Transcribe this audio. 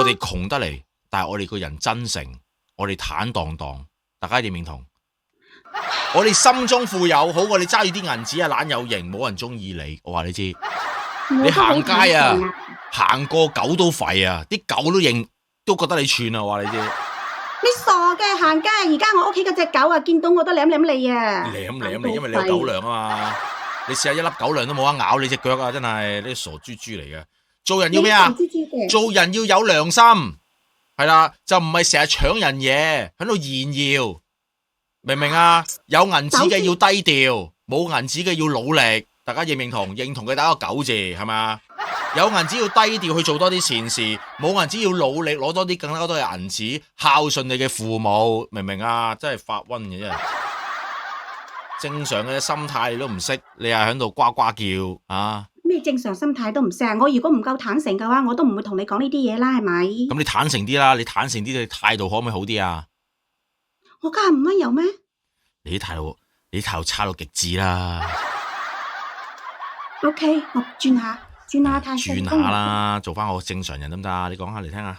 哋窮得嚟，但係我哋個人真誠，我哋坦蕩蕩，大家點認同？我哋心中富有，好過你揸住啲銀紙啊，懶有型，冇人中意你。我話你知，你行街啊，行過狗都吠啊，啲狗都覺得你串啊。我話你知，你傻嘅行街，而家我屋企嗰隻狗啊，見到我都舐舐你啊，舐你，因為你有狗糧啊嘛。你試下一粒狗糧都冇得咬你隻腳啊，真係呢啲傻豬豬嚟嘅。做人要咩啊？做人要有良心，係啦，就唔係成日搶人嘢，喺度炫耀。明唔明啊？有銀紙嘅要低調，冇銀紙嘅要努力。大家認唔認同？認同嘅打個9字，係咪啊？有銀紙要低調去做多啲善事，冇銀紙要努力攞多啲更加多嘅銀紙孝順你嘅父母，明唔明啊？真係發瘟嘅真係。正常嘅心態你都唔識，你係喺度呱呱叫啊？咩正常心態都唔識啊？我如果唔夠坦誠嘅話，我都唔會同你講呢啲嘢啦，係咪？咁你坦誠啲啦，你坦誠啲，你態度可唔可以好啲啊？我家下唔溫柔咩？你啲態度差到極致啦。OK， 我轉下態，轉下啦，做翻個正常人得唔得啊？你講下嚟聽下。